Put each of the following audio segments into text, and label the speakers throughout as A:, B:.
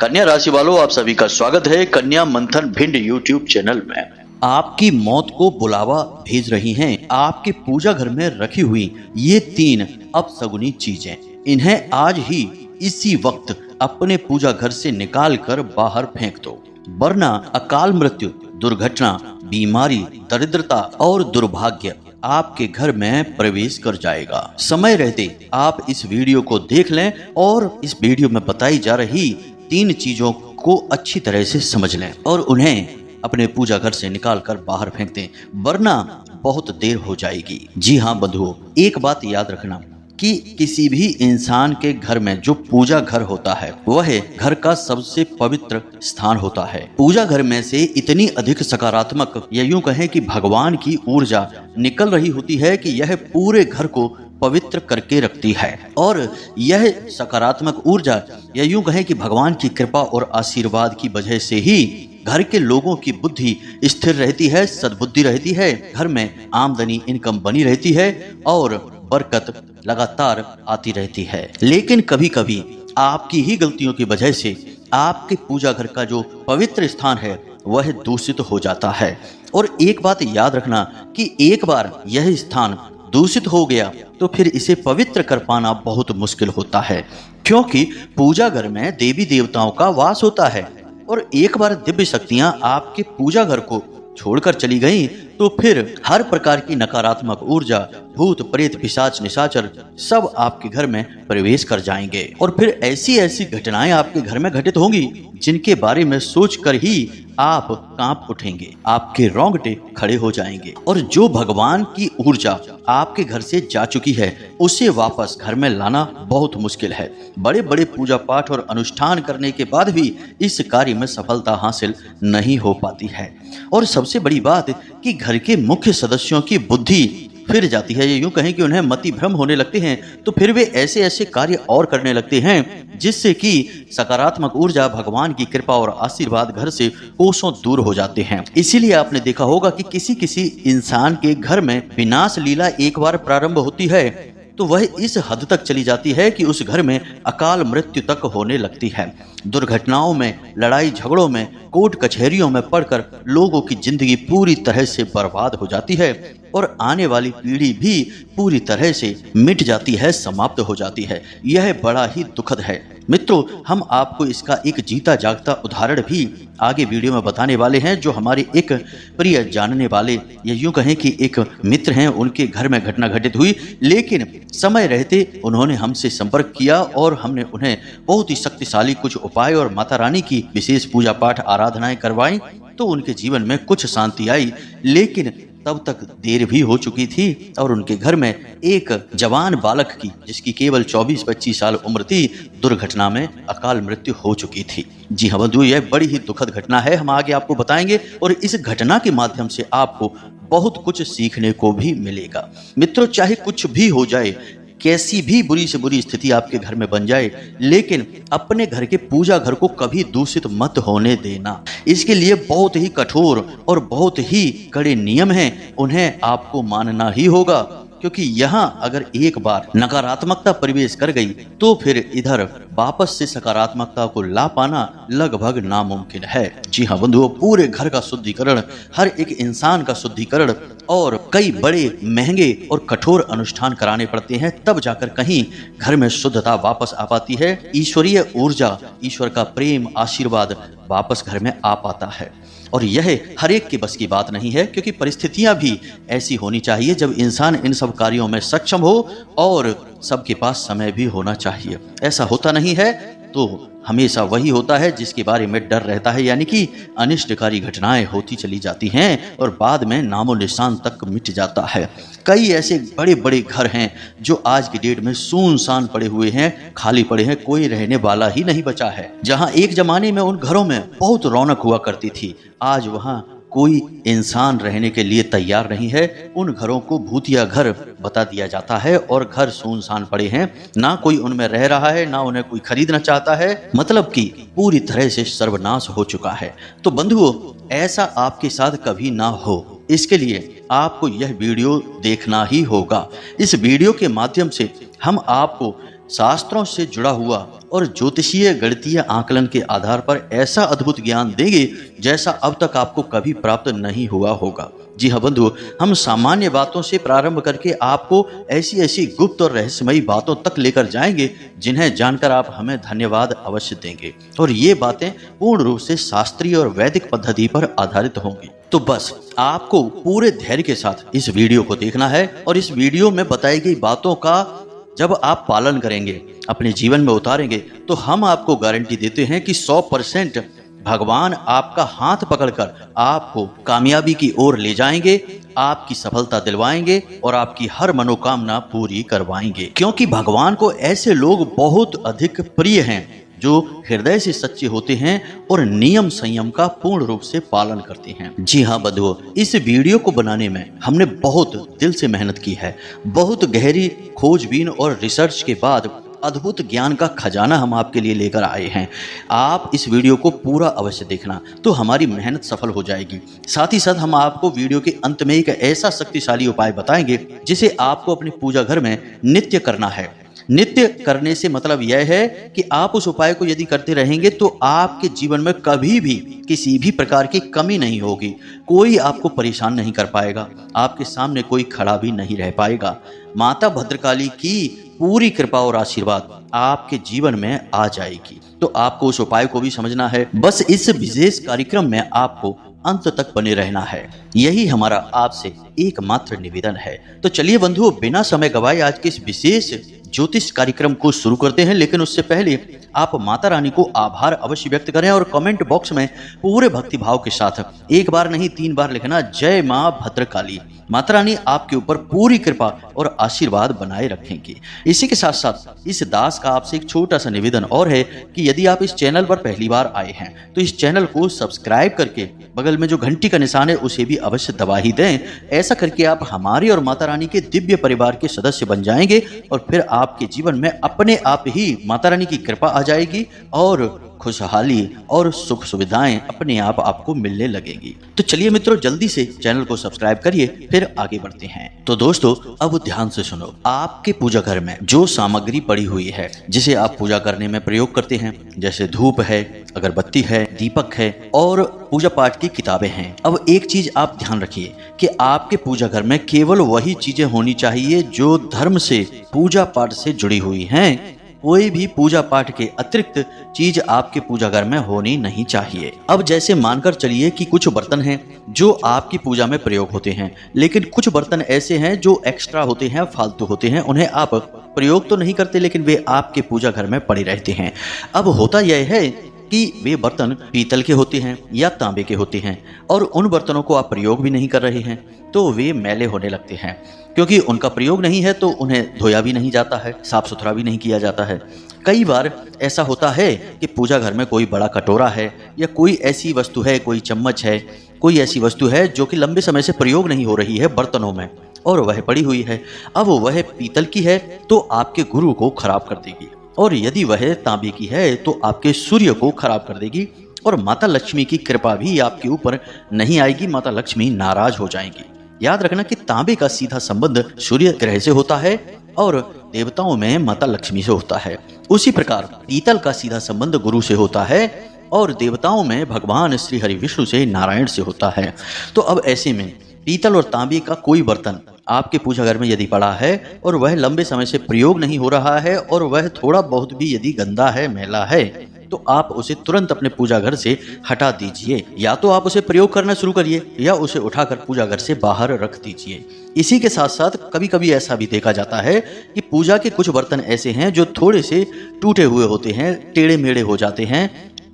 A: कन्या राशि वालों, आप सभी का स्वागत है कन्या मंथन भिंड यूट्यूब चैनल में। आपकी मौत को बुलावा भेज रही हैं आपके पूजा घर में रखी हुई ये 3 अपशगुनी चीजें। इन्हें आज ही इसी वक्त अपने पूजा घर से निकाल कर बाहर फेंक दो, वरना अकाल मृत्यु, दुर्घटना, बीमारी, दरिद्रता और दुर्भाग्य आपके घर में प्रवेश कर जाएगा। समय रहते आप इस वीडियो को देख लें और इस वीडियो में बताई जा रही 3 चीजों को अच्छी तरह से समझ लें और उन्हें अपने पूजा घर से निकाल कर बाहर फेंक दें, वरना बहुत देर हो जाएगी। जी हाँ बंधुओं, एक बात याद रखना कि किसी भी इंसान के घर में जो पूजा घर होता है वह घर का सबसे पवित्र स्थान होता है। पूजा घर में से इतनी अधिक सकारात्मक या यूं कहें कि भगवान की ऊर्जा निकल रही होती है कि यह पूरे घर को पवित्र करके रखती है। और यह सकारात्मक ऊर्जा या यूं कहें कि भगवान की कृपा और आशीर्वाद की वजह से ही घर के लोगों की बुद्धि स्थिर रहती है, सद्बुद्धि रहती है, घर में आमदनी इनकम बनी रहती है और बरकत लगातार आती रहती है। लेकिन कभी कभी आपकी ही गलतियों की वजह से आपके पूजा घर का जो पवित्र स्थान है वह दूषित हो जाता है। और एक बात याद रखना कि एक बार यह स्थान दूषित हो गया तो फिर इसे पवित्र कर पाना बहुत मुश्किल होता है, क्योंकि पूजा घर में देवी देवताओं का वास होता है और एक बार दिव्य शक्तियां आपके पूजा घर को छोड़कर चली गईं तो फिर हर प्रकार की नकारात्मक ऊर्जा, भूत प्रेत पिशाच निशाचर सब आपके घर में प्रवेश कर जाएंगे और फिर ऐसी ऐसी घटनाएं आपके घर में घटित होंगी जिनके बारे में सोचकर ही आप कांप उठेंगे, आपके रोंगटे खड़े हो जाएंगे। और जो भगवान की ऊर्जा आपके घर से जा चुकी है उसे वापस घर में लाना बहुत मुश्किल है। बड़े बड़े पूजा पाठ और अनुष्ठान करने के बाद भी इस कार्य में सफलता हासिल नहीं हो पाती है। और सबसे बड़ी बात कि घर के मुख्य सदस्यों की बुद्धि फिर जाती है, यूं कहें कि उन्हें मति भ्रम होने लगते हैं तो फिर वे ऐसे ऐसे कार्य और करने लगते हैं जिससे कि सकारात्मक ऊर्जा, भगवान की कृपा और आशीर्वाद घर से कोसों दूर हो जाते हैं। इसीलिए आपने देखा होगा कि किसी किसी इंसान के घर में विनाश लीला एक बार प्रारंभ होती है तो वह इस हद तक चली जाती है कि उस घर में अकाल मृत्यु तक होने लगती है। दुर्घटनाओं में, लड़ाई झगड़ों में, कोर्ट कचहरियों में पड़कर लोगों की जिंदगी पूरी तरह से बर्बाद हो जाती है और आने वाली पीढ़ी भी पूरी तरह से मिट जाती है, समाप्त हो जाती है। यह बड़ा ही दुखद है। मित्रों, हम आपको इसका एक जीता जागता उदाहरण भी आगे वीडियो में बताने वाले हैं, जो हमारे एक प्रिय जानने वाले या यूं कहें कि एक मित्र हैं, उनके घर में घटना घटित हुई, लेकिन समय रहते उन्होंने हमसे संपर्क किया और हमने उन्हें बहुत ही शक्तिशाली कुछ उपाय और माता रानी की विशेष पूजा पाठ आराधनाएं करवाई तो उनके जीवन में कुछ शांति आई। लेकिन तब तक देर भी हो चुकी थी और उनके घर में एक जवान बालक की, जिसकी केवल 24-25 साल उम्र थी, दुर्घटना में अकाल मृत्यु हो चुकी थी। जी हाँ बंधु, यह बड़ी ही दुखद घटना है, हम आगे आपको बताएंगे और इस घटना के माध्यम से आपको बहुत कुछ सीखने को भी मिलेगा। मित्रों, चाहे कुछ भी हो जाए, कैसी भी बुरी से बुरी स्थिति आपके घर में बन जाए, लेकिन अपने घर के पूजा घर को कभी दूषित मत होने देना। इसके लिए बहुत ही कठोर और बहुत ही कड़े नियम हैं, उन्हें आपको मानना ही होगा, क्योंकि यहाँ अगर एक बार नकारात्मकता प्रवेश कर गई तो फिर इधर वापस से सकारात्मकता को ला पाना लगभग नामुमकिन है। जी हाँ बंधुओं, पूरे घर का शुद्धिकरण, हर एक इंसान का शुद्धिकरण और कई बड़े महंगे और कठोर अनुष्ठान कराने पड़ते हैं, तब जाकर कहीं घर में शुद्धता वापस आ पाती है। ईश्वरीय ऊर्जा, ईश्वर का प्रेम, आशीर्वाद वापस घर में आ पाता है। और यह हर एक के बस की बात नहीं है, क्योंकि परिस्थितियां भी ऐसी होनी चाहिए जब इंसान इन सब कार्यों में सक्षम हो और सबके पास समय भी होना चाहिए। ऐसा होता नहीं है तो हमेशा वही होता है जिसके बारे में डर रहता है, यानी कि अनिष्टकारी घटनाएं होती चली जाती हैं और बाद में नामो निशान तक मिट जाता है। कई ऐसे बड़े बड़े घर हैं जो आज की डेट में सुनसान पड़े हुए हैं, खाली पड़े हैं, कोई रहने वाला ही नहीं बचा है। जहां एक जमाने में उन घरों में बहुत रौनक हुआ करती थी, आज वहां कोई इंसान रहने के लिए तैयार नहीं है। उन घरों को भूतिया घर बता दिया जाता है और घर सुनसान पड़े हैं, ना कोई उनमें रह रहा है, ना उन्हें कोई खरीदना चाहता है, मतलब कि पूरी तरह से सर्वनाश हो चुका है। तो बंधुओं, ऐसा आपके साथ कभी ना हो, इसके लिए आपको यह वीडियो देखना ही होगा। इस वीडियो के माध्यम से हम आपको शास्त्रों से जुड़ा हुआ और ज्योतिषीय गणितीय आकलन के आधार पर ऐसा अद्भुत ज्ञान देंगे जैसा अब तक आपको कभी प्राप्त नहीं हुआ होगा। जी हाँ बंधु, हम सामान्य बातों से प्रारंभ करके आपको ऐसी ऐसी गुप्त और रहस्यमयी बातों तक लेकर जाएंगे जिन्हें जानकर आप हमें धन्यवाद अवश्य देंगे। और ये बातें पूर्ण रूप से शास्त्रीय और वैदिक पद्धति पर आधारित होंगी। तो बस आपको पूरे धैर्य के साथ इस वीडियो को देखना है और इस वीडियो में बताई गई बातों का जब आप पालन करेंगे, अपने जीवन में उतारेंगे, तो हम आपको गारंटी देते हैं कि 100% भगवान आपका हाथ पकड़कर आपको कामयाबी की ओर ले जाएंगे, आपकी सफलता दिलवाएंगे और आपकी हर मनोकामना पूरी करवाएंगे। क्योंकि भगवान को ऐसे लोग बहुत अधिक प्रिय हैं जो हृदय से सच्चे होते हैं और नियम संयम का पूर्ण रूप से पालन करते हैं। जी हाँ बंधुओं, इस वीडियो को बनाने में हमने बहुत दिल से मेहनत की है। बहुत गहरी खोजबीन और रिसर्च के बाद अद्भुत ज्ञान का खजाना हम आपके लिए लेकर आए हैं। आप इस वीडियो को पूरा अवश्य देखना, तो हमारी मेहनत सफल हो जाएगी। साथ ही साथ हम आपको वीडियो के अंत में एक ऐसा शक्तिशाली उपाय बताएंगे जिसे आपको अपने पूजा घर में नित्य करना है। नित्य करने से मतलब यह है कि आप उस उपाय को यदि करते रहेंगे तो आपके जीवन में कभी भी किसी भी प्रकार की कमी नहीं होगी। कोई आपको परेशान नहीं कर पाएगा, आपके सामने कोई खड़ा भी नहीं रह पाएगा। माता भद्रकाली की पूरी कृपा और आशीर्वाद आपके जीवन में आ जाएगी। तो आपको उस उपाय को भी समझना है। बस इस विशेष कार्यक्रम में आपको अंत तक बने रहना है, यही हमारा आपसे एकमात्र निवेदन है। तो चलिए बंधुओं, बिना समय गवाए आज के इस विशेष ज्योतिष कार्यक्रम को शुरू करते हैं। लेकिन उससे पहले आप माता रानी को आभार अवश्य व्यक्त करें और कमेंट बॉक्स में पूरे भक्ति भाव के साथ एक बार नहीं 3 बार लिखना, जय मां भद्रकाली। माता रानी आपके ऊपर पूरी कृपा और आशीर्वाद बनाए रखेंगी। इसी के साथ साथ इस दास का आपसे एक छोटा सा निवेदन और है कि यदि आप इस चैनल पर पहली बार आए हैं तो इस चैनल को सब्सक्राइब करके बगल में जो घंटी का निशान है उसे भी अवश्य दबा ही दें। ऐसा करके आप हमारे और माता रानी के दिव्य परिवार के सदस्य बन जाएंगे और फिर आपके जीवन में अपने आप ही माता रानी की कृपा आ जाएगी और खुशहाली और सुख सुविधाएं अपने आप आपको मिलने लगेंगी। तो चलिए मित्रों, जल्दी से चैनल को सब्सक्राइब करिए, फिर आगे बढ़ते हैं। तो दोस्तों, अब ध्यान से सुनो। आपके पूजा घर में जो सामग्री पड़ी हुई है जिसे आप पूजा करने में प्रयोग करते हैं, जैसे धूप है, अगरबत्ती है, दीपक है और पूजा पाठ की किताबें हैं। अब एक चीज आप ध्यान रखिए कि आपके पूजा घर में केवल वही चीजें होनी चाहिए जो धर्म से, पूजा पाठ से जुड़ी हुई हैं। कोई भी पूजा पाठ के अतिरिक्त चीज आपके पूजा घर में होनी नहीं चाहिए। अब जैसे मानकर चलिए कि कुछ बर्तन हैं जो आपकी पूजा में प्रयोग होते हैं, लेकिन कुछ बर्तन ऐसे हैं जो एक्स्ट्रा होते हैं, फालतू होते हैं, उन्हें आप प्रयोग तो नहीं करते लेकिन वे आपके पूजा घर में पड़े रहते हैं। अब होता यह है कि वे बर्तन पीतल के होते हैं या तांबे के होते हैं और उन बर्तनों को आप प्रयोग भी नहीं कर रहे हैं तो वे मैले होने लगते हैं। क्योंकि उनका प्रयोग नहीं है तो उन्हें धोया भी नहीं जाता है, साफ सुथरा भी नहीं किया जाता है। कई बार ऐसा होता है कि पूजा घर में कोई बड़ा कटोरा है या कोई ऐसी वस्तु है, कोई चम्मच है, कोई ऐसी वस्तु है जो कि लंबे समय से प्रयोग नहीं हो रही है बर्तनों में और वह पड़ी हुई है। अब वह पीतल की है तो आपके गुरु को खराब कर देगी और यदि वह तांबे की है तो आपके सूर्य को खराब कर देगी और माता लक्ष्मी की कृपा भी आपके ऊपर नहीं आएगी। माता लक्ष्मी नाराज हो जाएंगी। याद रखना कि तांबे का सीधा संबंध सूर्य ग्रह से होता है और देवताओं में माता लक्ष्मी से होता है। उसी प्रकार पीतल का सीधा संबंध गुरु से होता है और देवताओं में भगवान श्री हरि विष्णु से, नारायण से होता है। तो अब ऐसे में पीतल और तांबे का कोई बर्तन आपके पूजा घर में यदि पड़ा है और वह लंबे समय से प्रयोग नहीं हो रहा है और वह थोड़ा बहुत भी यदि गंदा है, मैला है, तो आप उसे तुरंत अपने पूजा घर से हटा दीजिए। या तो आप उसे प्रयोग करना शुरू करिए या उसे उठाकर पूजा घर से बाहर रख दीजिए। इसी के साथ साथ कभी कभी ऐसा भी देखा जाता है कि पूजा के कुछ बर्तन ऐसे हैं जो थोड़े से टूटे हुए होते हैं, टेढ़े मेढ़े हो जाते हैं,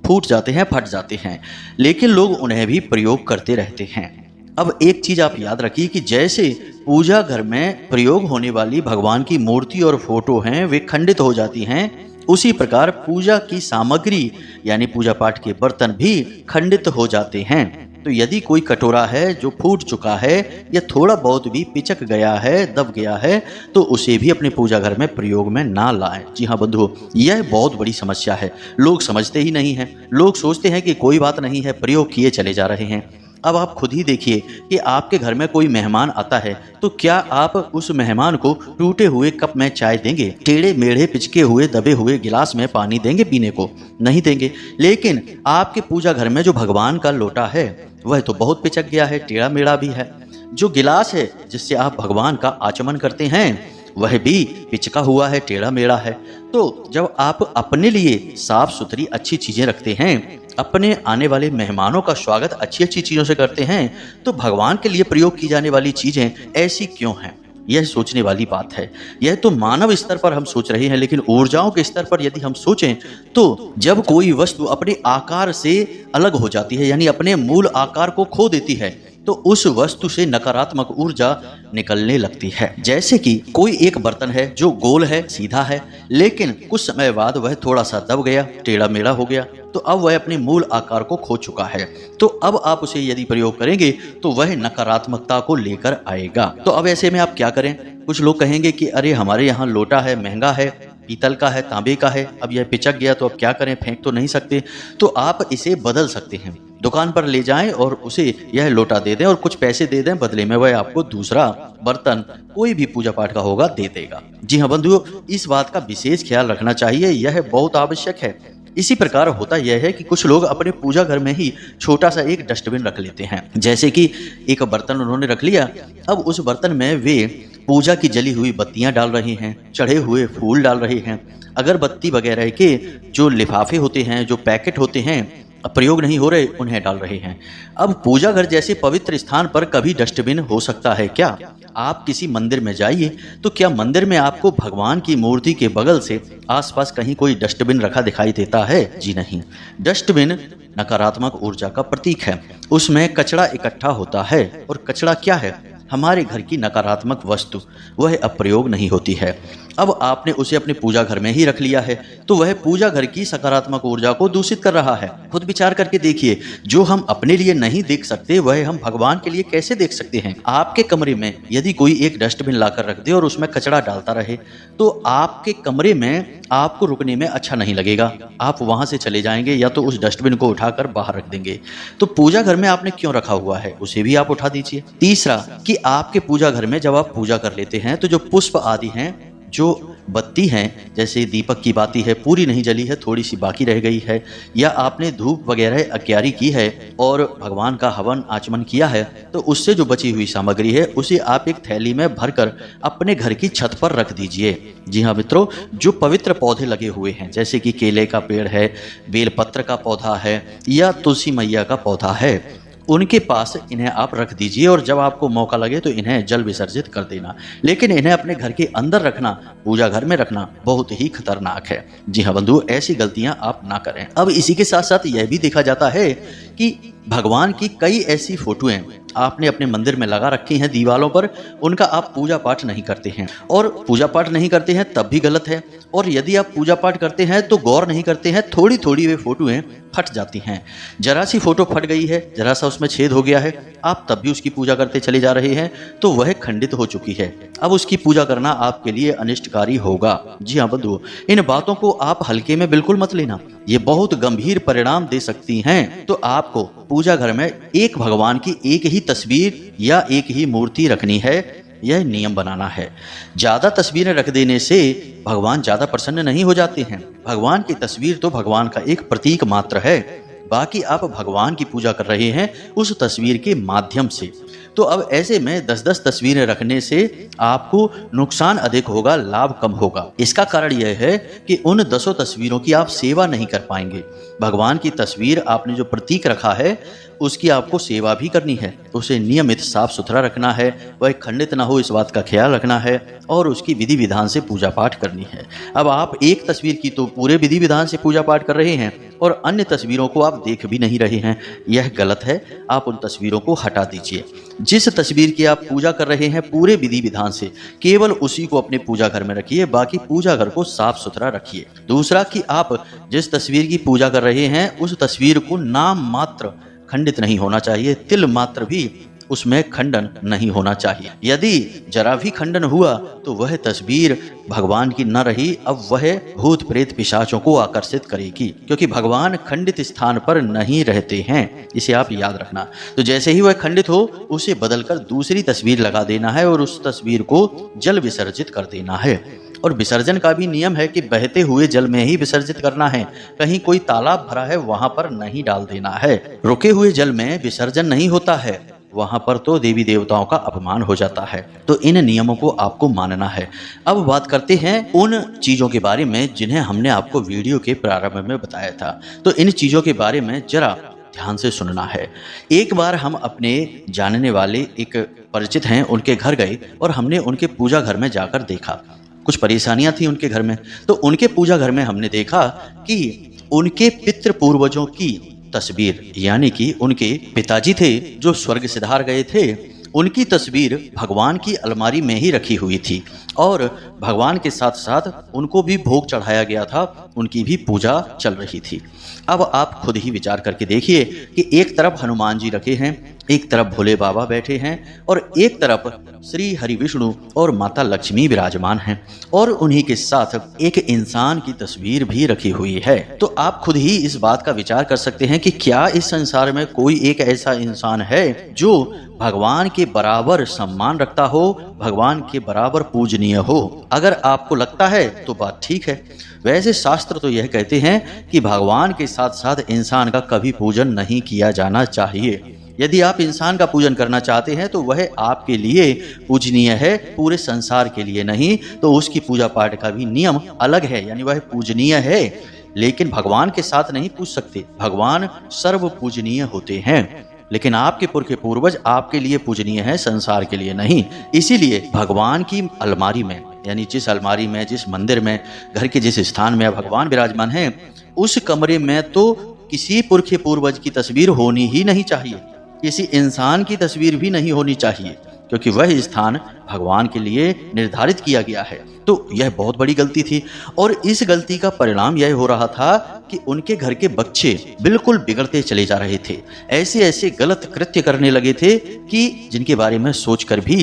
A: फूट जाते हैं, फट जाते हैं, लेकिन लोग उन्हें भी प्रयोग करते रहते हैं। अब एक चीज आप याद रखिए कि जैसे पूजा घर में प्रयोग होने वाली भगवान की मूर्ति और फोटो हैं वे खंडित हो जाती हैं, उसी प्रकार पूजा की सामग्री यानी पूजा पाठ के बर्तन भी खंडित हो जाते हैं। तो यदि कोई कटोरा है जो फूट चुका है या थोड़ा बहुत भी पिचक गया है, दब गया है, तो उसे भी अपने पूजा घर में प्रयोग में ना लाएं। जी हाँ बंधुओं, यह बहुत बड़ी समस्या है। लोग समझते ही नहीं हैं। लोग सोचते हैं कि कोई बात नहीं है, प्रयोग किए चले जा रहे हैं। अब आप खुद ही देखिए कि आपके घर में कोई मेहमान आता है तो क्या आप उस मेहमान को टूटे हुए कप में चाय देंगे? टेढ़े मेढ़े पिचके हुए दबे हुए गिलास में पानी देंगे पीने को? नहीं देंगे। लेकिन आपके पूजा घर में जो भगवान का लोटा है वह तो बहुत पिचक गया है, टेढ़ा मेढ़ा भी है। जो गिलास है जिससे आप भगवान का आचमन करते हैं वह भी पिचका हुआ है, टेढ़ा मेढ़ा है। तो जब आप अपने लिए साफ सुथरी अच्छी चीजें रखते हैं, अपने आने वाले मेहमानों का स्वागत अच्छी अच्छी चीजों से करते हैं, तो भगवान के लिए प्रयोग की जाने वाली चीजें ऐसी क्यों हैं? यह सोचने वाली बात है। यह तो मानव स्तर पर हम सोच रहे हैं, लेकिन ऊर्जाओं के स्तर पर यदि हम सोचें तो जब कोई वस्तु अपने आकार से अलग हो जाती है, यानी अपने मूल आकार को खो देती है, तो उस वस्तु से नकारात्मक ऊर्जा निकलने लगती है। जैसे कि कोई एक बर्तन है जो गोल है, सीधा है, लेकिन कुछ समय बाद वह थोड़ा सा दब गया, टेढ़ा मेढ़ा हो गया, तो अब वह अपने मूल आकार को खो चुका है। तो अब आप उसे यदि प्रयोग करेंगे तो वह नकारात्मकता को लेकर आएगा। तो अब ऐसे में आप क्या करें? कुछ लोग कहेंगे कि अरे हमारे यहाँ लोटा है, महंगा है, पीतल का है, तांबे का है, अब यह पिचक गया तो अब क्या करें, फेंक तो नहीं सकते। तो आप इसे बदल सकते हैं। दुकान पर ले जाएं और उसे यह लोटा दे दें और कुछ पैसे दे दें, बदले में वह आपको दूसरा बर्तन कोई भी पूजा पाठ का होगा दे देगा। जी हाँ बंधुओं, इस बात का विशेष ख्याल रखना चाहिए, यह बहुत आवश्यक है। इसी प्रकार होता यह है कि कुछ लोग अपने पूजा घर में ही छोटा सा एक डस्टबिन रख लेते हैं। जैसे कि एक बर्तन उन्होंने रख लिया, अब उस बर्तन में वे पूजा की जली हुई बत्तियां डाल रहे हैं, चढ़े हुए फूल डाल रहे हैं, अगरबत्ती वगैरह के जो लिफाफे होते हैं, जो पैकेट होते हैं प्रयोग नहीं हो रहे, उन्हें डाल रहे हैं। अब पूजा घर जैसे पवित्र स्थान पर कभी डस्टबिन हो सकता है क्या? आप किसी मंदिर में जाइए तो क्या मंदिर में आपको भगवान की मूर्ति के बगल से आसपास कहीं कोई डस्टबिन रखा दिखाई देता है? जी नहीं। डस्टबिन नकारात्मक ऊर्जा का प्रतीक है। उसमें कचरा इकट्ठा होता है, और कचरा क्या है? हमारे घर की नकारात्मक वस्तु, वह अब प्रयोग नहीं होती है। अब आपने उसे अपने पूजा घर में ही रख लिया है तो वह पूजा घर की सकारात्मक ऊर्जा को दूषित कर रहा है। खुद विचार करके देखिए, जो हम अपने लिए नहीं देख सकते वह हम भगवान के लिए कैसे देख सकते हैं? आपके कमरे में यदि कोई एक डस्टबिन लाकर रख दे और उसमें कचरा डालता रहे तो आपके कमरे में आपको रुकने में अच्छा नहीं लगेगा, आप वहां से चले जाएंगे या तो उस डस्टबिन को उठाकर बाहर रख देंगे। तो पूजा घर में आपने क्यों रखा हुआ है, उसे भी आप उठा दीजिए। तीसरा कि आपके पूजा घर में जब आप पूजा कर लेते हैं तो जो पुष्प आदि हैं, जो बत्ती हैं, जैसे दीपक की बाती है, पूरी नहीं जली है, थोड़ी सी बाकी रह गई है, या आपने धूप वगैरह अग्यारी की है और भगवान का हवन आचमन किया है, तो उससे जो बची हुई सामग्री है उसे आप एक थैली में भरकर अपने घर की छत पर रख दीजिए। जी हाँ मित्रों, जो पवित्र पौधे लगे हुए हैं, जैसे कि केले का पेड़ है, बेलपत्र का पौधा है, या तुलसी मैया का पौधा है, उनके पास इन्हें आप रख दीजिए और जब आपको मौका लगे तो इन्हें जल विसर्जित कर देना। लेकिन इन्हें अपने घर के अंदर रखना, पूजा घर में रखना बहुत ही खतरनाक है। जी हाँ बंधु, ऐसी गलतियां आप ना करें। अब इसी के साथ साथ यह भी देखा जाता है कि भगवान की कई ऐसी फोटोएं आपने अपने मंदिर में लगा रखी हैं दीवारों पर, उनका आप पूजा पाठ नहीं करते हैं, और पूजा पाठ नहीं करते हैं तब भी गलत है, और यदि आप पूजा पाठ करते हैं तो गौर नहीं करते हैं, थोड़ी थोड़ी वे फोटोएं फट जाती हैं। जरा सी फोटो फट गई है, जरा सा उसमें छेद हो गया है, आप तब भी उसकी पूजा करते चले जा रहे हैं, तो वह खंडित हो चुकी है। अब उसकी पूजा करना आपके लिए अनिष्टकारी होगा। जी हाँ बंधु, इन बातों को आप हल्के में बिल्कुल मत लेना, ये बहुत गंभीर परिणाम दे सकती हैं। तो आपको पूजा घर में एक भगवान की एक ही तस्वीर या एक ही मूर्ति रखनी है, यह नियम बनाना है। ज्यादा तस्वीरें रख देने से भगवान ज्यादा प्रसन्न नहीं हो जाते हैं। भगवान की तस्वीर तो भगवान का एक प्रतीक मात्र है, बाकी आप भगवान की पूजा कर रहे हैं उस तस्वीर के माध्यम से। तो अब ऐसे में 10-10 तस्वीरें रखने से आपको नुकसान अधिक होगा, लाभ कम होगा। इसका कारण यह है कि उन 10 तस्वीरों की आप सेवा नहीं कर पाएंगे। भगवान की तस्वीर आपने जो प्रतीक रखा है उसकी आपको सेवा भी करनी है, उसे नियमित साफ सुथरा रखना है, वह खंडित ना हो इस बात का ख्याल रखना है, और उसकी विधि विधान से पूजा पाठ करनी है। अब आप एक तस्वीर की तो पूरे विधि विधान से पूजा पाठ कर रहे हैं और अन्य तस्वीरों को आप देख भी नहीं रहे हैं, यह गलत है। आप उन तस्वीरों को हटा दीजिए। जिस तस्वीर की आप पूजा कर रहे हैं पूरे विधि विधान से, केवल उसी को अपने पूजा घर में रखिए, बाकी पूजा घर को साफ सुथरा रखिए। दूसरा कि आप जिस तस्वीर की पूजा कर रहे हैं उस तस्वीर को नाम मात्र खंडित नहीं होना चाहिए, तिल मात्र भी उसमें खंडन नहीं होना चाहिए। यदि जरा भी खंडन हुआ तो वह तस्वीर भगवान की न रही, अब वह भूत प्रेत पिशाचों को आकर्षित करेगी, क्योंकि भगवान खंडित स्थान पर नहीं रहते हैं, इसे आप याद रखना। तो जैसे ही वह खंडित हो उसे बदलकर दूसरी तस्वीर लगा देना है और उस तस्वीर को जल विसर्जित कर देना है। और विसर्जन का भी नियम है कि बहते हुए जल में ही विसर्जित करना है, कहीं कोई तालाब भरा है वहां पर नहीं डाल देना है। रुके हुए जल में विसर्जन नहीं होता है, वहां पर तो देवी देवताओं का अपमान हो जाता है। तो इन नियमों को आपको मानना है। अब बात करते हैं उन चीजों के बारे में जिन्हें हमने आपको वीडियो के प्रारंभ में बताया था। तो इन चीजों के बारे में जरा ध्यान से सुनना है। एक बार हम अपने जानने वाले एक परिचित हैं, उनके घर गए और हमने उनके पूजा घर में जाकर देखा। कुछ परेशानियां थी उनके घर में, तो उनके पूजा घर में हमने देखा कि उनके पितृ पूर्वजों की तस्वीर, यानी कि उनके पिताजी थे जो स्वर्ग सिधार गए थे, उनकी तस्वीर भगवान की अलमारी में ही रखी हुई थी और भगवान के साथ साथ उनको भी भोग चढ़ाया गया था, उनकी भी पूजा चल रही थी। अब आप खुद ही विचार करके देखिए कि एक तरफ हनुमान जी रखे हैं, एक तरफ भोले बाबा बैठे हैं और एक तरफ श्री हरि विष्णु और माता लक्ष्मी विराजमान हैं और उन्हीं के साथ एक इंसान की तस्वीर भी रखी हुई है। तो आप खुद ही इस बात का विचार कर सकते हैं कि क्या इस संसार में कोई एक ऐसा इंसान है जो भगवान के बराबर सम्मान रखता हो, भगवान के बराबर पूजनीय हो। अगर आपको लगता है तो बात ठीक है। वैसे शास्त्र तो यह कहते हैं कि भगवान के साथ साथ इंसान का कभी पूजन नहीं किया जाना चाहिए। यदि आप इंसान का पूजन करना चाहते हैं तो वह आपके लिए पूजनीय है, पूरे संसार के लिए नहीं। तो उसकी पूजा पाठ का भी नियम अलग है, यानी वह पूजनीय है, लेकिन भगवान के साथ नहीं पूज सकते। भगवान सर्व पूजनीय होते हैं, लेकिन आपके पुरखे पूर्वज आपके लिए पूजनीय है, संसार के लिए नहीं। इसीलिए भगवान की अलमारी में, यानी जिस अलमारी में, जिस मंदिर में, घर के जिस स्थान में भगवान विराजमान हैं, उस कमरे में तो किसी पुरखे पूर्वज की तस्वीर होनी ही नहीं चाहिए, किसी इंसान की तस्वीर भी नहीं होनी चाहिए, क्योंकि वह स्थान भगवान के लिए निर्धारित किया गया है। तो यह बहुत बड़ी गलती थी और इस गलती का परिणाम यह हो रहा था कि उनके घर के बच्चे बिल्कुल बिगड़ते चले जा रहे थे। ऐसे ऐसे गलत कृत्य करने लगे थे कि जिनके बारे में सोचकर भी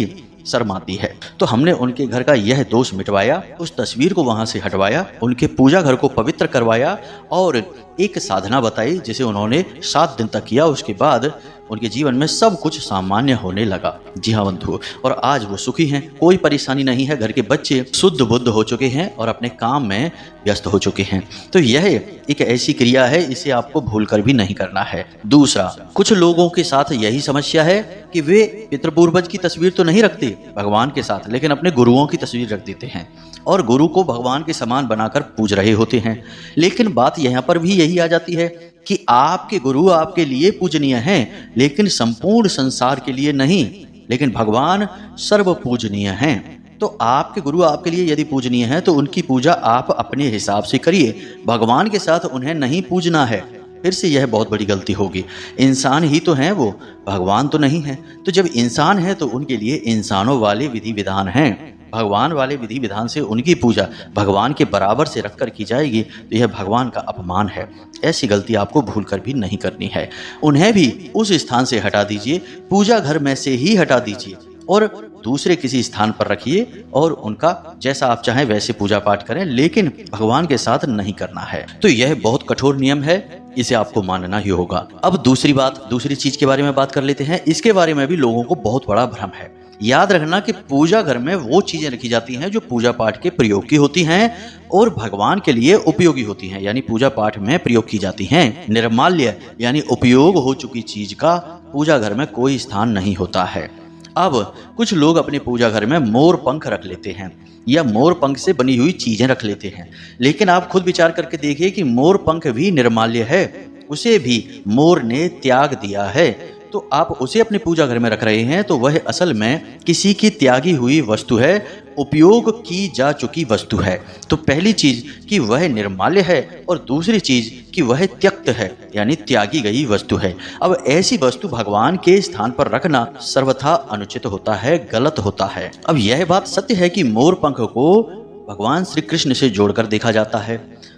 A: शर्म आती है। तो हमने उनके घर का यह दोष मिटवाया, उस तस्वीर को वहां से हटवाया, उनके पूजा घर को पवित्र करवाया और एक साधना बताई जिसे उन्होंने 7 दिन तक किया। उसके बाद उनके जीवन में सब कुछ सामान्य होने लगा। जी हाँ बंधु, और आज वो सुखी हैं, कोई परेशानी नहीं है। घर के बच्चे शुद्ध बुद्ध हो चुके हैं और अपने काम में व्यस्त हो चुके हैं। तो यह एक ऐसी क्रिया है, इसे आपको भूलकर भी नहीं करना है। दूसरा, कुछ लोगों के साथ यही समस्या है कि वे पितृपूर्वज की तस्वीर तो नहीं रखते भगवान के साथ, लेकिन अपने गुरुओं की तस्वीर रख देते हैं और गुरु को भगवान के समान बनाकर पूज रहे होते हैं। लेकिन बात यहाँ पर भी यही आ जाती है कि आपके गुरु आपके लिए पूजनीय हैं, लेकिन संपूर्ण संसार के लिए नहीं। लेकिन भगवान सर्व पूजनीय हैं। तो आपके गुरु आपके लिए यदि पूजनीय हैं तो उनकी पूजा आप अपने हिसाब से करिए, भगवान के साथ उन्हें नहीं पूजना है। फिर से यह बहुत बड़ी गलती होगी। इंसान ही तो हैं वो, भगवान तो नहीं है। तो जब इंसान है तो उनके लिए इंसानों वाले विधि विधान हैं, भगवान वाले विधि विधान से उनकी पूजा भगवान के बराबर से रखकर की जाएगी तो यह भगवान का अपमान है। ऐसी गलती आपको भूलकर भी नहीं करनी है। उन्हें भी उस स्थान से हटा दीजिए, पूजा घर में से ही हटा दीजिए और दूसरे किसी स्थान पर रखिए और उनका जैसा आप चाहें वैसे पूजा पाठ करें, लेकिन भगवान के साथ नहीं करना है। तो यह बहुत कठोर नियम है, इसे आपको मानना ही होगा। अब दूसरी चीज के बारे में बात कर लेते हैं। इसके बारे में भी लोगों को बहुत बड़ा भ्रम है। याद रखना कि पूजा घर में वो चीजें रखी जाती हैं जो पूजा पाठ के प्रयोग की होती हैं और भगवान के लिए उपयोगी होती हैं, यानी पूजा पाठ में प्रयोग की जाती हैं। निर्माल्य यानी उपयोग हो चुकी चीज का पूजा घर में कोई स्थान नहीं होता है। अब कुछ लोग अपने पूजा घर में मोर पंख रख लेते हैं या मोर पंख से बनी हुई चीजें रख लेते हैं, लेकिन आप खुद विचार करके देखिए कि मोर पंख भी निर्माल्य है, उसे भी मोर ने त्याग दिया है। तो आप उसे अपने पूजा घर में रख रहे हैं तो वह असल में किसी की त्यागी हुई वस्तु है, उपयोग की जा चुकी वस्तु है। तो पहली चीज कि वह निर्माल्य है और दूसरी चीज कि वह त्यक्त है, यानी त्यागी गई वस्तु है। अब ऐसी वस्तु भगवान के स्थान पर रखना सर्वथा अनुचित होता है, गलत होता है। अब यह बात सत्य है कि मोर पंख को भगवान श्री कृष्ण से जोड़कर देखा जाता है,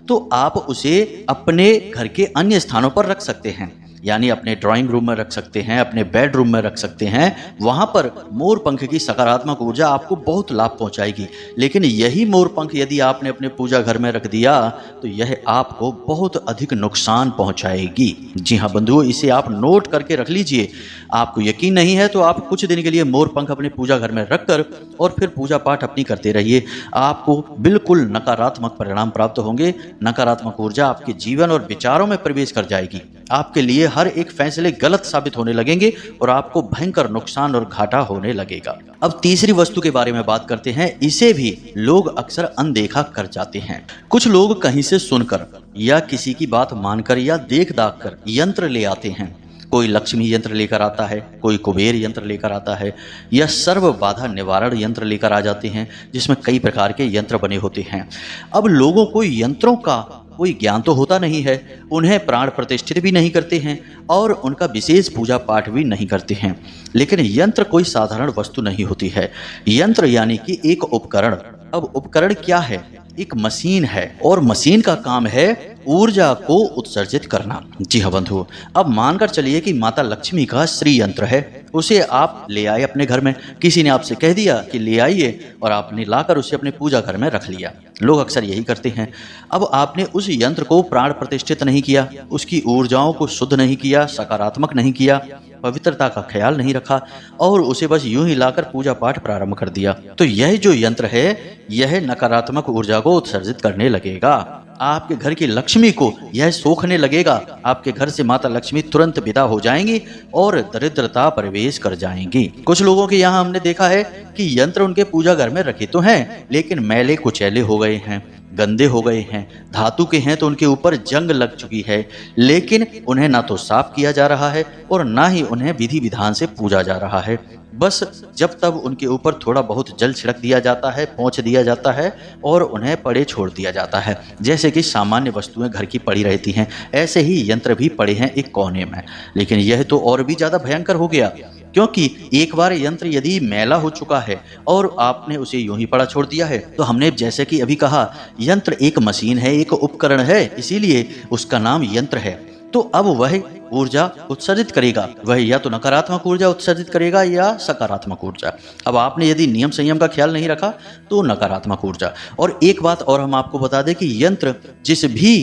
A: तो आप उसे अपने घर के अन्य स्थानों पर रख सकते हैं। यानी अपने ड्राइंग रूम में रख सकते हैं, अपने बेडरूम में रख सकते हैं। वहां पर मोर पंख की सकारात्मक ऊर्जा आपको बहुत लाभ पहुंचाएगी। लेकिन यही मोर पंख यदि आपने अपने पूजा घर में रख दिया तो यह आपको बहुत अधिक नुकसान पहुंचाएगी। जी हाँ बंधुओं, इसे आप नोट करके रख लीजिए। आपको यकीन नहीं है तो आप कुछ दिन के लिए मोर पंख अपने पूजा घर में रखकर और फिर पूजा पाठ अपनी करते रहिए। आपको बिल्कुल नकारात्मक परिणाम प्राप्त होंगे। नकारात्मक ऊर्जा आपके जीवन और विचारों में प्रवेश कर जाएगी। आपके लिए हर एक फैसले गलत साबित होने लगेंगे और आपको भयंकर नुकसान और घाटा होने लगेगा। अब तीसरी वस्तु के बारे में बात करते हैं। इसे भी लोग अक्सर अनदेखा कर जाते हैं। कुछ लोग कहीं से सुनकर या किसी की बात मानकर या देख दाख कर यंत्र ले आते हैं। कोई लक्ष्मी यंत्र लेकर आता है, कोई कुबेर यंत्र लेकर आता है, या सर्व बाधा निवारण यंत्र लेकर आ जाते हैं, जिसमें कई प्रकार के यंत्र बने होते हैं। अब लोगों को यंत्रों का कोई ज्ञान तो होता नहीं है, उन्हें प्राण प्रतिष्ठित भी नहीं करते हैं और उनका विशेष पूजा पाठ भी नहीं करते हैं। लेकिन यंत्र कोई साधारण वस्तु नहीं होती है। यंत्र यानी कि एक उपकरण। अब उपकरण क्या है? एक मशीन है और मशीन का काम है ऊर्जा को उत्सर्जित करना। जी हाँ बंधुओं, अब मानकर चलिए कि माता लक्ष्मी का श्री यंत्र है, उसे आप ले आए अपने घर में। किसी ने आपसे कह दिया कि ले आइए और आपने लाकर उसे अपने पूजा घर में रख लिया। लोग अक्सर यही करते हैं। अब आपने उस यंत्र को प्राण प्रतिष्ठित नहीं किया, उसकी ऊर्जाओं को शुद्ध नहीं किया, सकारात्मक नहीं किया, पवित्रता का ख्याल नहीं रखा और उसे बस यूं ही लाकर पूजा पाठ प्रारंभ कर दिया, तो यह जो यंत्र है यह नकारात्मक ऊर्जा को उत्सर्जित करने लगेगा। आपके घर की लक्ष्मी को यह सोखने लगेगा। आपके घर से माता लक्ष्मी तुरंत विदा हो जाएंगी और दरिद्रता प्रवेश कर जाएंगी। कुछ लोगों के यहाँ हमने देखा है कि यंत्र उनके पूजा घर में रखे तो हैं, लेकिन मैले कुचैले हो गए हैं, गंदे हो गए हैं। धातु के हैं तो उनके ऊपर जंग लग चुकी है, लेकिन उन्हें ना तो साफ किया जा रहा है और ना ही उन्हें विधि विधान से पूजा जा रहा है। बस जब तब उनके ऊपर थोड़ा बहुत जल छिड़क दिया जाता है, पोंछ दिया जाता है और उन्हें पड़े छोड़ दिया जाता है, जैसे कि सामान्य वस्तुएं घर की पड़ी रहती हैं। ऐसे ही यंत्र भी पड़े हैं एक कोने में। लेकिन यह तो और भी ज्यादा भयंकर हो गया, क्योंकि एक बार यंत्र यदि मैला हो चुका है और आपने उसे यूं ही पड़ा छोड़ दिया है, तो हमने जैसे कि अभी कहा यंत्र एक मशीन है, एक उपकरण है, इसीलिए उसका नाम यंत्र है। तो अब वह ऊर्जा उत्सर्जित करेगा, वह या तो नकारात्मक ऊर्जा उत्सर्जित करेगा या सकारात्मक ऊर्जा। अब आपने यदि नियम संयम का ख्याल नहीं रखा तो नकारात्मक ऊर्जा। और एक बात और हम आपको बता दें कि यंत्र जिस भी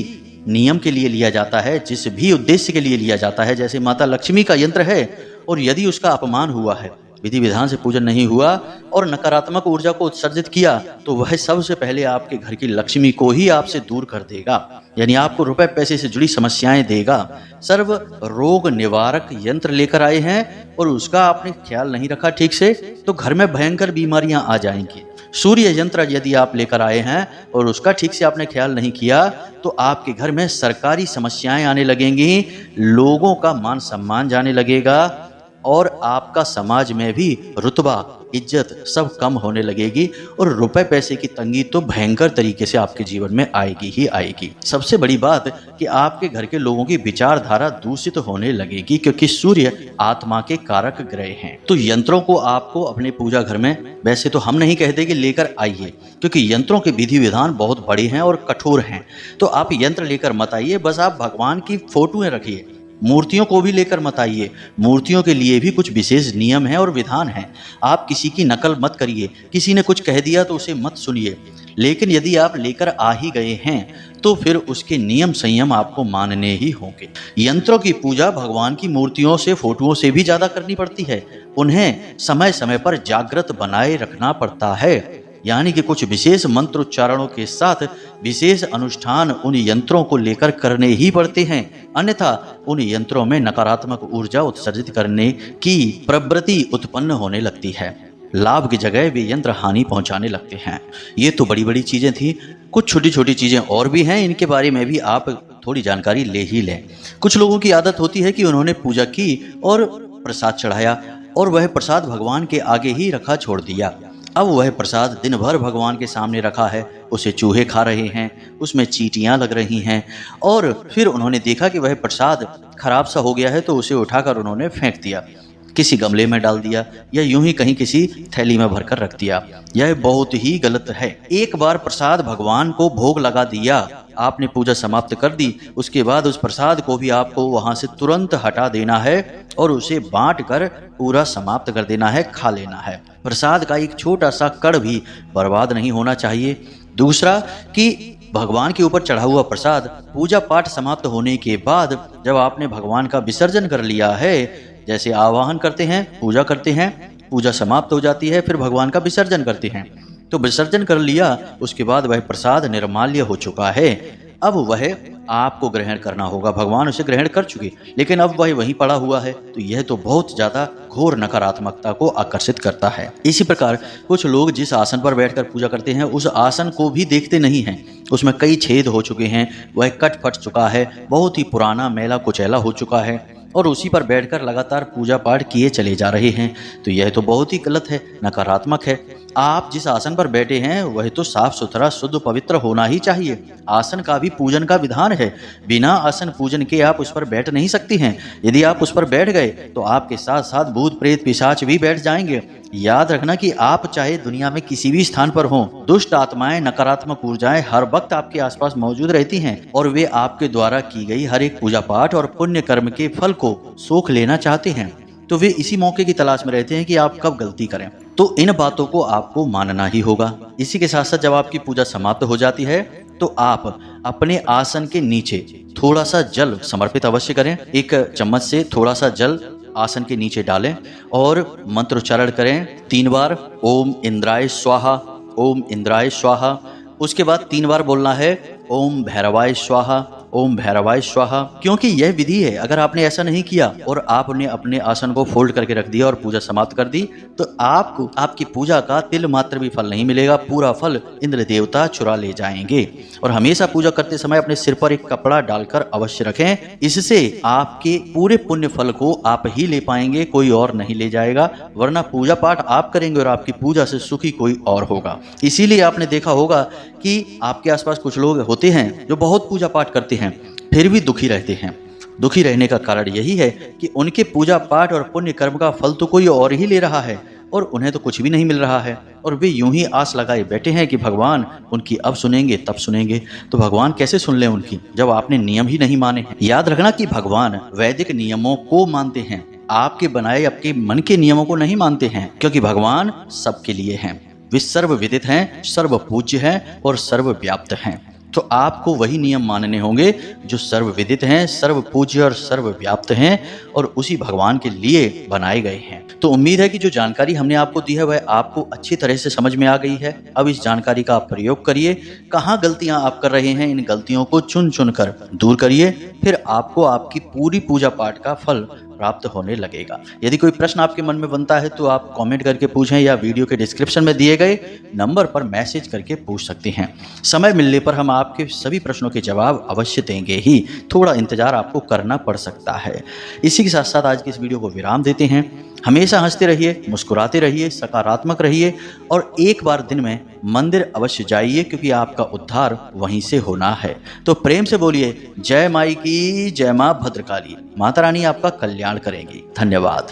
A: नियम के लिए लिया जाता है, जिस भी उद्देश्य के लिए लिया जाता है, जैसे माता लक्ष्मी का यंत्र है और यदि उसका अपमान हुआ है, विधि विधान से पूजन नहीं हुआ और नकारात्मक ऊर्जा को उत्सर्जित किया, तो वह सबसे पहले आपके घर की लक्ष्मी को ही आपसे दूर कर देगा, यानी आपको रुपए पैसे से जुड़ी समस्याएं देगा। सर्व रोग निवारक यंत्र लेकर आए हैं और उसका आपने ख्याल नहीं रखा ठीक से, तो घर में भयंकर बीमारियां आ जाएंगी। सूर्य यंत्र यदि आप लेकर आए हैं और उसका ठीक से आपने ख्याल नहीं किया, तो आपके घर में सरकारी समस्याएं आने लगेंगी, लोगों का मान सम्मान जाने लगेगा और आपका समाज में भी रुतबा, इज्जत सब कम होने लगेगी और रुपए पैसे की तंगी तो भयंकर तरीके से आपके जीवन में आएगी ही आएगी। सबसे बड़ी बात कि आपके घर के लोगों की विचारधारा दूषित होने लगेगी, क्योंकि सूर्य आत्मा के कारक ग्रह हैं। तो यंत्रों को आपको अपने पूजा घर में, वैसे तो हम नहीं कहते कि लेकर आइए, क्योंकि यंत्रों के विधि विधान बहुत बड़े हैं और कठोर हैं। तो आप यंत्र लेकर मत आइए, बस आप भगवान की फोटोएं रखिए। मूर्तियों को भी लेकर मत आइए, मूर्तियों के लिए भी कुछ विशेष नियम है और विधान है। आप किसी की नकल मत करिए, किसी ने कुछ कह दिया तो उसे मत सुनिए। लेकिन यदि आप लेकर आ ही गए हैं तो फिर उसके नियम संयम आपको मानने ही होंगे। यंत्रों की पूजा भगवान की मूर्तियों से, फोटोओं से भी ज्यादा करनी पड़ती है। उन्हें समय समय पर जागृत बनाए रखना पड़ता है, यानी कि कुछ विशेष मंत्र उच्चारणों के साथ विशेष अनुष्ठान उन यंत्रों को लेकर करने ही पड़ते हैं, अन्यथा उन यंत्रों में नकारात्मक ऊर्जा उत्सर्जित करने की प्रवृत्ति उत्पन्न होने लगती है। लाभ की जगह वे यंत्र हानि पहुंचाने लगते हैं। ये तो बड़ी बड़ी चीजें थी। कुछ छोटी छोटी चीजें और भी हैं, इनके बारे में भी आप थोड़ी जानकारी ले ही लें। कुछ लोगों की आदत होती है कि उन्होंने पूजा की और प्रसाद चढ़ाया और वह प्रसाद भगवान के आगे ही रखा छोड़ दिया। अब वह प्रसाद दिन भर भगवान के सामने रखा है, उसे चूहे खा रहे हैं, उसमें चींटियां लग रही हैं और फिर उन्होंने देखा कि वह प्रसाद खराब सा हो गया है तो उसे उठाकर उन्होंने फेंक दिया, किसी गमले में डाल दिया या यूं ही कहीं किसी थैली में भरकर रख दिया। यह बहुत ही गलत है। एक बार प्रसाद भगवान को भोग लगा दिया आपने पूजा समाप्त कर दी, उसके बाद उस प्रसाद को भी आपको वहां से तुरंत हटा देना है और उसे बांट कर पूरा समाप्त कर देना है, खा लेना है। प्रसाद का एक छोटा सा कण भी बर्बाद नहीं होना चाहिए। दूसरा कि भगवान के ऊपर चढ़ा हुआ प्रसाद पूजा पाठ समाप्त होने के बाद जब आपने भगवान का विसर्जन कर लिया है, जैसे आवाहन करते हैं, पूजा करते हैं, पूजा समाप्त हो जाती है, फिर भगवान का विसर्जन करते हैं, तो विसर्जन कर लिया, उसके बाद वह प्रसाद निर्माल्य हो चुका है। अब वह आपको ग्रहण करना होगा। भगवान उसे ग्रहण कर चुके, लेकिन अब वह वहीं पड़ा हुआ है, तो यह तो बहुत ज्यादा घोर नकारात्मकता को आकर्षित करता है। इसी प्रकार कुछ लोग जिस आसन पर बैठकर पूजा करते हैं उस आसन को भी देखते नहीं हैं, उसमें कई छेद हो चुके हैं, वह कट फट चुका है, बहुत ही पुराना मैला कुचैला हो चुका है और उसी पर बैठकर लगातार पूजा पाठ किए चले जा रहे हैं, तो यह तो बहुत ही गलत है, नकारात्मक है। आप जिस आसन पर बैठे हैं वह तो साफ सुथरा शुद्ध पवित्र होना ही चाहिए। आसन का भी पूजन का विधान है, बिना आसन पूजन के आप उस पर बैठ नहीं सकती हैं। यदि आप उस पर बैठ गए तो आपके साथ साथ भूत प्रेत पिशाच भी बैठ जाएंगे। याद रखना कि आप चाहे दुनिया में किसी भी स्थान पर हों, दुष्ट आत्माएं, नकारात्मक ऊर्जाएं हर वक्त आपके आसपास मौजूद रहती हैं और वे आपके द्वारा की गई हर एक पूजा पाठ और पुण्य कर्म के फल को सोख लेना चाहते हैं। तो वे इसी मौके की तलाश में रहते हैं कि आप कब गलती करें। तो इन बातों को आपको मानना ही होगा। इसी के साथ साथ जब आपकी पूजा समाप्त हो जाती है तो आप अपने आसन के नीचे थोड़ा सा जल समर्पित अवश्य करें। एक चम्मच से थोड़ा सा जल आसन के नीचे डालें और मंत्रोच्चारण करें 3 बार, ओम इंद्राय स्वाहा, ओम इंद्राय स्वाहा। उसके बाद 3 बार बोलना है ओम भैरवाय स्वाहा, ओम भैरवाय स्वाहा। क्योंकि यह विधि है, अगर आपने ऐसा नहीं किया और आपने अपने आसन को फोल्ड करके रख दिया और पूजा समाप्त कर दी तो आपको आपकी पूजा का तिल मात्र भी फल नहीं मिलेगा, पूरा फल इंद्र देवता चुरा ले जाएंगे। और हमेशा पूजा करते समय अपने सिर पर एक कपड़ा डालकर अवश्य रखें, इससे आपके पूरे पुण्य फल को आप ही ले पाएंगे, कोई और नहीं ले जाएगा। वरना पूजा पाठ आप करेंगे और आपकी पूजा से सुखी कोई और होगा। इसीलिए आपने देखा होगा कि आपके आसपास कुछ लोग होते हैं जो बहुत पूजा पाठ करते हैं फिर भी दुखी रहते हैं। दुखी रहने का कारण यही है कि उनके पूजा पाठ और पुण्य कर्म का फल तो कोई और ही ले रहा है और उन्हें तो कुछ भी नहीं मिल रहा है और वे यूं ही आस लगाए बैठे हैं कि भगवान उनकी अब सुनेंगे तब सुनेंगे। तो भगवान कैसे सुन लें उनकी जब आपने नियम ही नहीं माने हैं। याद रखना कि भगवान वैदिक नियमों को मानते हैं, आपके बनाए आपके मन के नियमों को नहीं मानते हैं, क्योंकि भगवान सबके लिए हैं। वे सर्व विदित हैं, सर्व पूज्य हैं और सर्व व्याप्त हैं। तो आपको वही नियम मानने होंगे जो सर्व विदित हैं, सर्व पूज्य और सर्व व्याप्त हैं और उसी भगवान के लिए बनाए गए हैं। तो उम्मीद है कि जो जानकारी हमने आपको दी है वह आपको अच्छी तरह से समझ में आ गई है। अब इस जानकारी का आप प्रयोग करिए। कहाँ गलतियां आप कर रहे हैं, इन गलतियों को चुन चुन कर दूर करिए, फिर आपको आपकी पूरी पूजा पाठ का फल प्राप्त होने लगेगा। यदि कोई प्रश्न आपके मन में बनता है तो आप कमेंट करके पूछें या वीडियो के डिस्क्रिप्शन में दिए गए नंबर पर मैसेज करके पूछ सकते हैं। समय मिलने पर हम आपके सभी प्रश्नों के जवाब अवश्य देंगे ही, थोड़ा इंतजार आपको करना पड़ सकता है। इसी के साथ साथ आज की इस वीडियो को विराम देते हैं। हमेशा हंसते रहिए, मुस्कुराते रहिए, सकारात्मक रहिए और एक बार दिन में मंदिर अवश्य जाइए, क्योंकि आपका उद्धार वहीं से होना है। तो प्रेम से बोलिए जय माई की जय, मां भद्रकाली। माता रानी आपका कल्याण करेंगी। धन्यवाद।